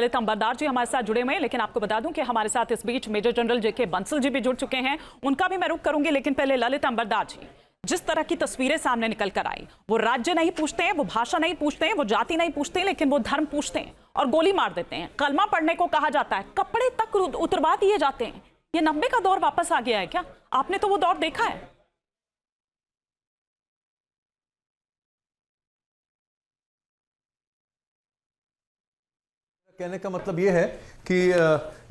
ललित अंबरदार जी हमारे साथ जुड़े हुए हैं, लेकिन आपको बता दूं कि हमारे साथ इस बीच मेजर जनरल जेके बंसल जी भी जुड़ चुके हैं। उनका भी मैं रुख करूंगी, लेकिन पहले ललित अंबरदार जी, जिस तरह की तस्वीरें सामने निकल कर आई, वो राज्य नहीं पूछते हैं, वो भाषा नहीं पूछते हैं, वो जाति नहीं पूछते हैं, लेकिन वो धर्म पूछते हैं और गोली मार देते हैं। कलमा पढ़ने को कहा जाता है, कपड़े तक उतरवा दिए जाते हैं। ये 90 का दौर वापस आ गया है क्या? आपने तो वो दौर देखा है। कहने का मतलब ये है कि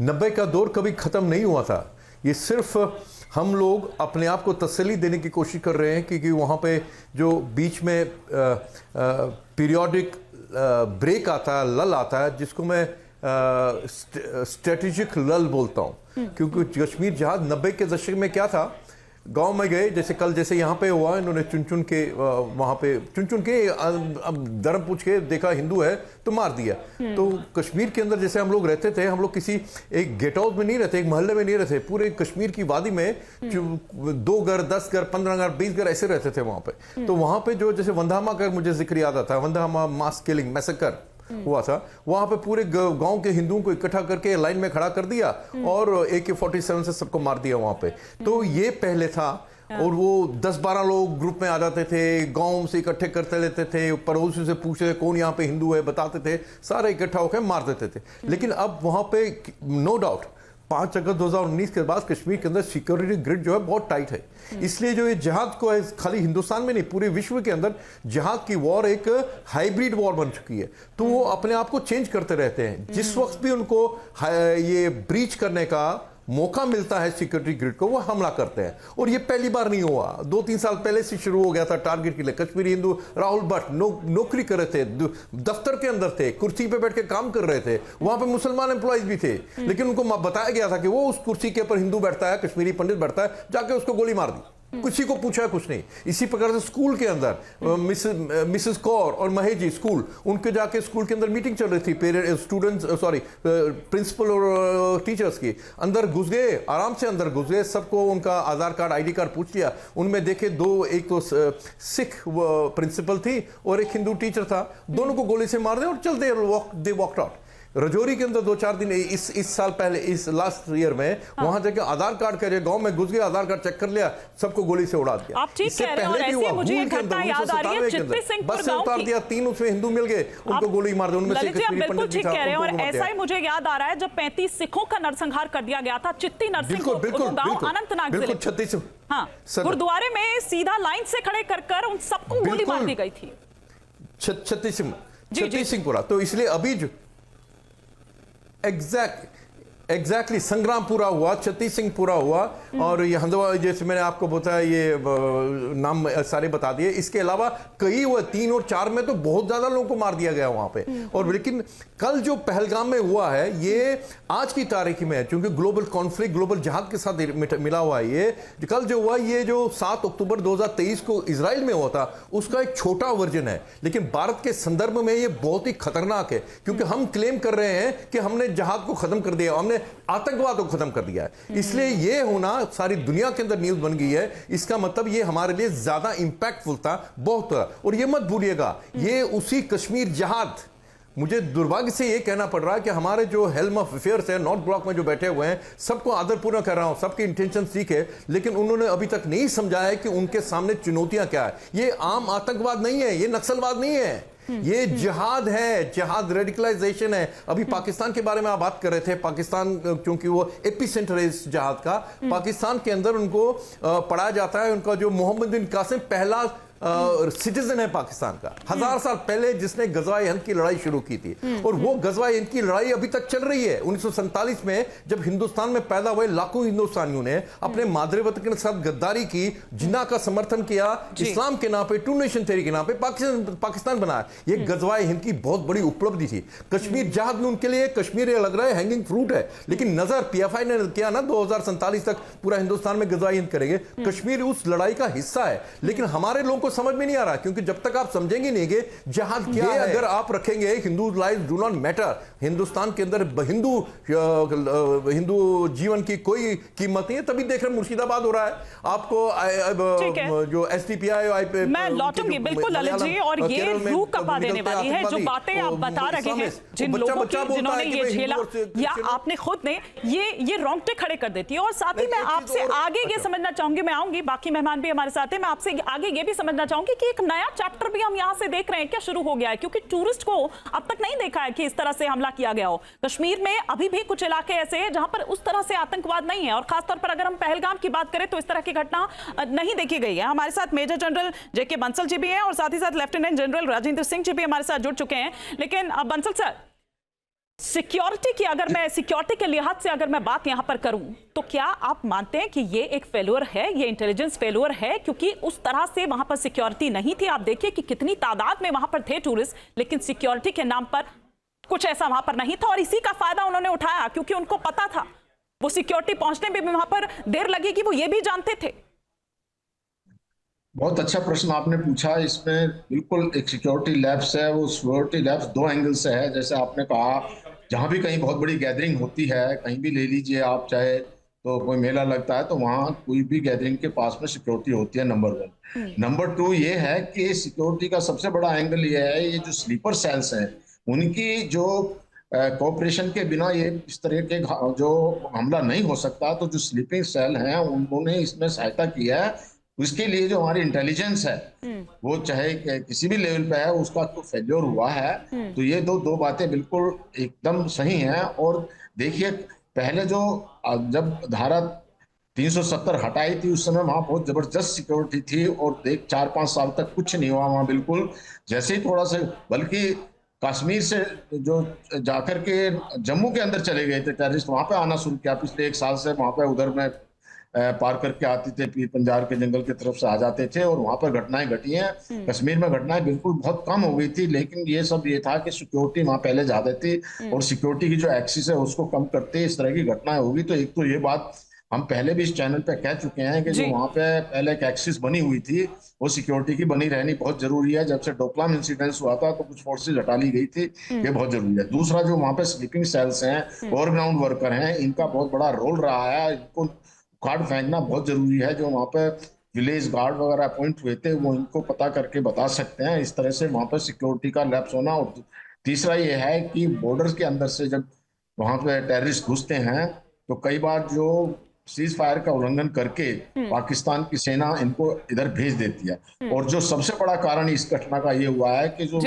90 का दौर कभी खत्म नहीं हुआ था। ये सिर्फ हम लोग अपने आप को तसल्ली देने की कोशिश कर रहे हैं क्योंकि वहाँ पे जो बीच में पीरियोडिक ब्रेक आता है, लल आता है, जिसको मैं स्ट्रेटेजिक लल बोलता हूँ। क्योंकि कश्मीर जहाज 90 के दशक में क्या था, गांव में गए, जैसे कल जैसे यहाँ पे हुआ, इन्होंने चुन चुन के वहाँ पे चुन चुन के धर्म पूछ के देखा हिंदू है तो मार दिया। तो कश्मीर के अंदर जैसे हम लोग रहते थे, हम लोग किसी एक गेट हाउस में नहीं रहते, एक मोहल्ले में नहीं रहते, पूरे कश्मीर की वादी में 2 घर, 10 घर, 15 घर, 20 घर ऐसे रहते थे वहाँ पे। तो वहाँ पे जो जैसे वंधामा का मुझे जिक्र याद आता है, वंधामा मास किलिंग मैसेकर हुआ था, वहां पे पूरे गांव के हिंदुओं को इकट्ठा करके लाइन में खड़ा कर दिया और AK-47 से सबको मार दिया वहां पे। तो ये पहले था। और वो 10-12 लोग ग्रुप में आ जाते थे, गांव से इकट्ठे करते लेते थे, पड़ोसियों से पूछते थे कौन यहाँ पे हिंदू है, बताते थे, सारे इकट्ठा होकर मार देते थे। लेकिन अब वहां पे नो डाउट 5 अगस्त 2019 के बाद कश्मीर के अंदर सिक्योरिटी ग्रिड जो है बहुत टाइट है। इसलिए जो ये जिहाद को है, खाली हिंदुस्तान में नहीं पूरे विश्व के अंदर जिहाद की वॉर एक हाइब्रिड वॉर बन चुकी है। तो वो अपने आप को चेंज करते रहते हैं। जिस वक्त भी उनको ये ब्रीच करने का मौका मिलता है सिक्योरिटी ग्रिड को, वो हमला करते हैं। और ये पहली बार नहीं हुआ, 2-3 साल पहले से शुरू हो गया था टारगेट के लिए। कश्मीरी हिंदू राहुल भट्ट नौकरी कर रहे थे, दफ्तर के अंदर थे, कुर्सी पे बैठ के काम कर रहे थे, वहां पे मुसलमान एम्प्लॉइज भी थे, लेकिन उनको बताया गया था कि वो उस कुर्सी के ऊपर हिंदू बैठता है, कश्मीरी पंडित बैठता है, जाके उसको गोली मार दी। किसी को पूछा कुछ नहीं। इसी प्रकार से स्कूल के अंदर मिसेस कौर और महेश जी स्कूल, उनके जाके स्कूल के अंदर मीटिंग चल रही थी, पेरेंट स्टूडेंट्स प्रिंसिपल और टीचर्स की, अंदर घुस गए, आराम से अंदर घुस गए, सबको उनका आधार कार्ड ID कार्ड पूछ लिया। उनमें देखे एक तो सिख प्रिंसिपल थी और एक हिंदू टीचर था, दोनों को गोली से मार दे और चल दे वॉकड आउट। रजौरी के अंदर 2-4 दिन इस साल पहले, इस लास्ट ईयर में वहां जाके आधार कार्ड के गांव में घुस गए, आधार कार्ड चेक कर लिया, सबको गोली से उड़ा दिया। आप ठीक कह रहे हैं। और ऐसे मुझे एक घटना याद आ रही है, चित्ती सिंहपुर बस से उतार दिया, 3 उसमें हिंदू मिल गए, उनको गोली मार दी, उनमें से कश्मीरी पंडित भी था। और ऐसा ही मुझे याद आ रहा है जब 35 सिखों का नरसंहार कर दिया गया था चित्ती नरसिंहपुर गांव अनंतनाग जिले, गुरुद्वारे में सीधा लाइन से खड़े कर उन सबको गोली मार दी गई थी। छत्ती सिंहपुरा। तो इसलिए अभी जो एग्जैक्टली संग्राम पूरा हुआ, छत्ती सिंह पूरा हुआ, और ये हंदवा जैसे मैंने आपको बताया, ये नाम सारे बता दिए। इसके अलावा कई हुआ 3 और 4 में तो बहुत ज्यादा लोगों को मार दिया गया वहां पे। और लेकिन कल जो पहलगाम में हुआ है, ये आज की तारीख में है, क्योंकि ग्लोबल कॉन्फ्लिक्ट, ग्लोबल जहाद के साथ मिला हुआ है। ये कल जो हुआ, ये जो 7 अक्टूबर 2023 को इजराइल में हुआ था, उसका एक छोटा वर्जन है। लेकिन भारत के संदर्भ में ये बहुत ही खतरनाक है, क्योंकि हम क्लेम कर रहे हैं कि हमने जहाद को खत्म कर दिया, हमने आतंकवाद को खत्म कर दिया है। इसलिए ये होना सारी दुनिया के अंदर न्यूज बन गई है। इसका मतलब ये हमारे लिए ज्यादा इंपैक्टफुल था, बहुत। और ये मत भूलिएगा, ये उसी कश्मीर जहाद, मुझे दुर्भाग्य से ये कहना पड़ रहा है कि हमारे जो हेल्म ऑफ अफेयर्स है नॉर्थ ब्लॉक में जो बैठे हुए हैं, सबको आदरपूर्वक कर रहा हूं, सबकी इंटेंशन ठीक है, लेकिन उन्होंने अभी तक नहीं समझाया कि उनके सामने चुनौतियां क्या है। ये आम आतंकवाद नहीं है, ये नक्सलवाद नहीं है, ये जिहाद है, जिहाद रेडिकलाइजेशन है। अभी पाकिस्तान के बारे में आप बात कर रहे थे, पाकिस्तान क्योंकि वो एपिसेंटर है इस जिहाद का, पाकिस्तान के अंदर उनको पढ़ाया जाता है, उनका जो मोहम्मद बिन कासिम पहला सिटीजन है पाकिस्तान का, 1000 साल पहले जिसने गजवाए हिंद की लड़ाई शुरू की थी। और वो गजवाए हिंद की लड़ाई अभी तक चल रही है। 1947 में जब हिंदुस्तान में पैदा हुए लाखों हिंदुस्तानियों ने अपने मादरे वतन के साथ गद्दारी की, जिन्ना का समर्थन किया, इस्लाम के नाम पे, टू नेशन थ्योरी के नाम पे पाकिस्तान बनाया। ये गजवाए हिंद की बहुत बड़ी उपलब्धि थी। कश्मीर जहाद में उनके लिए कश्मीर लग रहा है हैंगिंग फ्रूट है, लेकिन नजर PFI ने किया ना 2047 तक पूरा हिंदुस्तान में गजवाए हिंद करेंगे। कश्मीर उस लड़ाई का हिस्सा है, लेकिन हमारे लोगों को समझ में नहीं आ रहा, क्योंकि जब तक आप समझेंगे नहीं कि जहाद क्या है, अगर आप रखेंगे Hindu life do not matter, Hindustan के अंदर हिंदू जीवन की कोई कीमत नहीं है, तभी देख रहे मुर्शिदाबाद हो रहा है आपको जो SDPI। मैं लौटूंगी बिल्कुल ललित जी, और ये रूह कपा देने वाली है जो बातें आप बता रहे हैं जिन लोगों की जिन्होंने ये झेला, या आपने खुद ने ये रोंगटे खड़े कर देती है। और साथ ही मैं आपसे आगे ये समझना चाहूंगी, मैं आऊंगी, बाकी मेहमान भी हमारे साथ हैं, मैं आपसे आगे ये भी समझना चाहूंगी कि एक नया चैप्टर भी हम यहां से देख रहे हैं क्या शुरू हो गया है, क्योंकि टूरिस्ट को अब तक नहीं देखा है कि इस तरह से हमला किया गया हो। कश्मीर में अभी भी कुछ इलाके ऐसे हैं जहां पर उस तरह से आतंकवाद नहीं है, और खासतौर पर अगर हम पहलगाम की बात करें तो इस तरह की घटना नहीं देखी गई है। हमारे साथ major general JK Bansal ji भी हैं और साथ ही साथ लेफ्टिनेंट जनरल राजेंद्र सिंह जी भी हमारे साथ जुड़ चुके हैं। लेकिन बंसल सर, सिक्योरिटी की अगर मैं सिक्योरिटी के लिहाज से अगर मैं बात यहां पर करूं तो क्या आप मानते हैं कि ये एक फेल्योर है, ये इंटेलिजेंस फेल्योर है, क्योंकि उस तरह से वहां पर सिक्योरिटी नहीं थी। आप देखिए कि कितनी तादाद में वहां पर थे टूरिस्ट, लेकिन सिक्योरिटी के नाम पर कुछ ऐसा वहां पर नहीं था, और इसी का फायदा उन्होंने उठाया क्योंकि उनको पता था वो सिक्योरिटी पहुंचने में भी वहां पर देर लगेगी, वो ये भी जानते थे। बहुत अच्छा प्रश्न आपने पूछा। इसमें बिल्कुल एक सिक्योरिटी लैब्स है, वो सिक्योरिटी लैब्स दो एंगल से है। जैसे आपने कहा, जहाँ भी कहीं बहुत बड़ी गैदरिंग होती है, कहीं भी ले लीजिए आप, चाहे तो कोई मेला लगता है तो वहाँ कोई भी गैदरिंग के पास में सिक्योरिटी होती है, नंबर 1। नंबर 2 ये है कि सिक्योरिटी का सबसे बड़ा एंगल ये है, ये जो स्लीपर सेल्स हैं उनकी जो कोऑपरेशन के बिना ये इस तरह के जो हमला नहीं हो सकता, तो जो स्लीपिंग सेल हैं उन्होंने इसमें सहायता किया है। उसके लिए जो हमारी इंटेलिजेंस है वो चाहे किसी भी लेवल पे है, उसका तो फेल्योर हुआ है। तो ये दो बातें बिल्कुल एकदम सही हैं। और देखिए, पहले जब धारा 370 हटाई थी उस समय वहां बहुत जबरदस्त सिक्योरिटी थी, और 4-5 साल तक कुछ नहीं हुआ वहां। बिल्कुल जैसे ही थोड़ा सा, बल्कि कश्मीर से जो जाकर के जम्मू के अंदर चले गए थे टेररिस्ट, वहां पे आना शुरू किया पिछले 1 साल से। वहां पे उधर में पार करके आते थे, पीर पंजाल के जंगल की तरफ से आ जाते थे, और वहां पर घटनाएं घटी हैं। कश्मीर में घटनाएं बिल्कुल बहुत कम हो गई थी, लेकिन ये सब ये था कि सिक्योरिटी वहां पहले ज्यादा थी, और सिक्योरिटी की जो एक्सिस है उसको कम करते इस तरह की घटनाएं होगी। तो एक तो ये बात हम पहले भी इस चैनल पे कह चुके हैं कि जो वहां पे पहले एक एक्सिस बनी हुई थी वो सिक्योरिटी की बनी रहनी बहुत जरूरी है। जब से डोकलाम इंसिडेंट हुआ था तो कुछ फोर्सेज हटा ली गई थी, ये बहुत जरूरी है। दूसरा, जो वहां पे स्लीपिंग सेल्स हैं, ओवरग्राउंड वर्कर हैं, इनका बहुत बड़ा रोल रहा है। इनको कार्ड फेंकना बहुत जरूरी है। जो वहां पे विलेज गार्ड वगैरह अपॉइंट हुए थे वो इनको पता करके बता सकते हैं। इस तरह से वहां पर सिक्योरिटी का लैप्स होना। और तीसरा ये है कि बॉर्डर्स के अंदर से जब वहां पे टेररिस्ट घुसते हैं तो कई बार जो सीज फायर का उल्लंघन करके पाकिस्तान की सेना इनको इधर भेज देती है। और जो सबसे बड़ा कारण इस घटना का ये हुआ है कि जो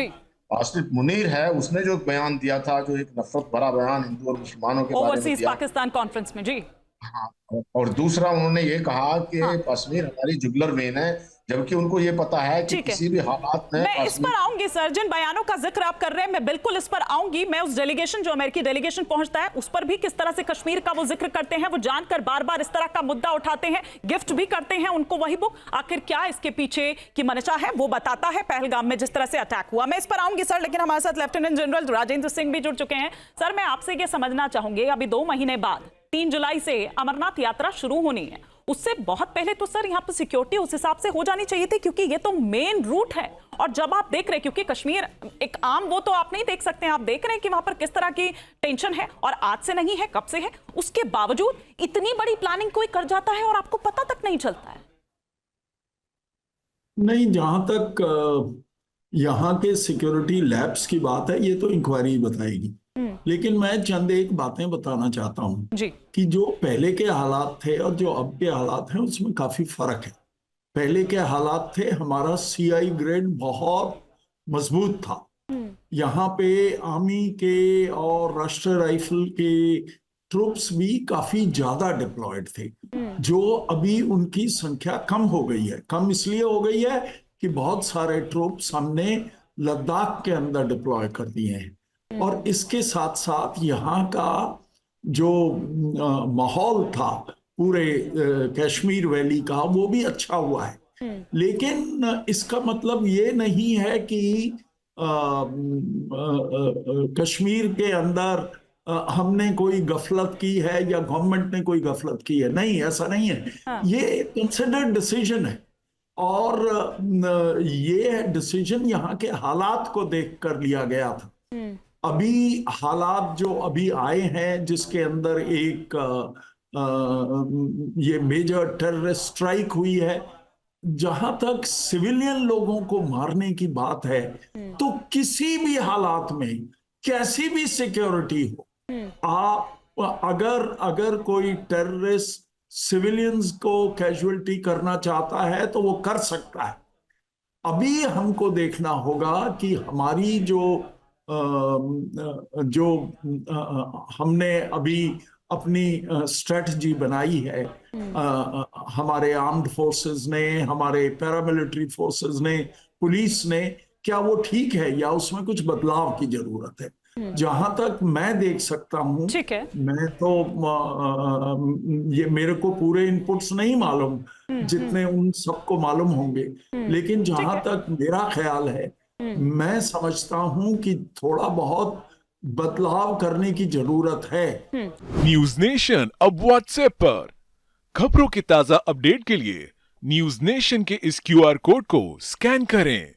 आसिफ मुनीर है उसने जो बयान दिया था, जो एक नफरत भरा बयान हिंदू और मुसलमानों के बारे में दिया पाकिस्तान कॉन्फ्रेंस में। जी हाँ, और दूसरा उन्होंने ये कहा कि कश्मीर हमारी जुगलर वेन है, जबकि उनको ये पता है कि किसी भी हालात में। मैं इस पर आऊंगी सर, जिन बयानों का जिक्र आप कर रहे हैं मैं बिल्कुल इस पर आऊंगी। मैं उस डेलीगेशन, जो अमेरिकी डेलीगेशन पहुंचता है, उस पर भी किस तरह से कश्मीर का वो जिक्र करते हैं, वो जानकर बार बार इस तरह का मुद्दा उठाते हैं, गिफ्ट भी करते हैं उनको वही बुक। आखिर क्या इसके पीछे की मंशा है वो बताता है पहलगाम में जिस तरह से अटैक हुआ। मैं इस पर आऊंगी सर, लेकिन हमारे साथ लेफ्टिनेंट जनरल राजेंद्र सिंह भी जुड़ चुके हैं। सर, मैं आपसे ये समझना चाहूंगी, अभी 2 महीने बाद 3 जुलाई से अमरनाथ यात्रा शुरू होनी है, उससे बहुत पहले तो सर यहाँ पर सिक्योरिटी उस हिसाब से हो जानी चाहिए थी, क्योंकि ये तो मेन रूट है। और जब आप देख रहे हैं, क्योंकि कश्मीर एक आम वो तो आप नहीं देख सकते हैं, आप देख रहे हैं कि वहां पर किस तरह की टेंशन है, और आज से नहीं है, कब से है, उसके बावजूद इतनी बड़ी प्लानिंग कोई कर जाता है और आपको पता तक नहीं चलता है। नहीं, जहां तक यहाँ के सिक्योरिटी लैब्स की बात है, ये तो इंक्वायरी बताएगी। लेकिन मैं चंद एक बातें बताना चाहता हूं कि जो पहले के हालात थे और जो अब के हालात हैं उसमें काफी फर्क है। पहले के हालात थे, हमारा CI ग्रेड बहुत मजबूत था। यहाँ पे आर्मी के और राष्ट्रीय राइफल के ट्रूप्स भी काफी ज्यादा डिप्लॉयड थे, जो अभी उनकी संख्या कम हो गई है। कम इसलिए हो गई है कि बहुत सारे ट्रूप्स हमने लद्दाख के अंदर डिप्लॉय कर दिए हैं। और इसके साथ साथ यहाँ का जो माहौल था पूरे कश्मीर वैली का, वो भी अच्छा हुआ है। लेकिन इसका मतलब ये नहीं है कि कश्मीर के अंदर हमने कोई गफलत की है या गवर्नमेंट ने कोई गफलत की है। नहीं, ऐसा नहीं है। ये कंसिडर्ड डिसीजन है और ये डिसीजन यहाँ के हालात को देख कर लिया गया था। अभी हालात जो अभी आए हैं, जिसके अंदर एक ये मेजर टेररिस्ट स्ट्राइक हुई है, जहां तक सिविलियन लोगों को मारने की बात है, तो किसी भी हालात में कैसी भी सिक्योरिटी हो, आप अगर कोई टेररिस्ट सिविलियंस को कैजुअलिटी करना चाहता है तो वो कर सकता है। अभी हमको देखना होगा कि हमारी हमने अभी अपनी स्ट्रेटजी बनाई है, हमारे आर्म्ड फोर्सेस ने, हमारे पैरामिलिट्री फोर्सेस ने, पुलिस ने, क्या वो ठीक है या उसमें कुछ बदलाव की जरूरत है? जहां तक मैं देख सकता हूं, ठीक है, मैं तो ये मेरे को पूरे इनपुट्स नहीं मालूम जितने उन सबको मालूम होंगे, लेकिन जहां तक मेरा ख्याल है, मैं समझता हूं कि थोड़ा बहुत बदलाव करने की जरूरत है। न्यूज नेशन अब व्हाट्सएप पर खबरों के ताजा अपडेट के लिए न्यूज नेशन के इस QR कोड को स्कैन करें।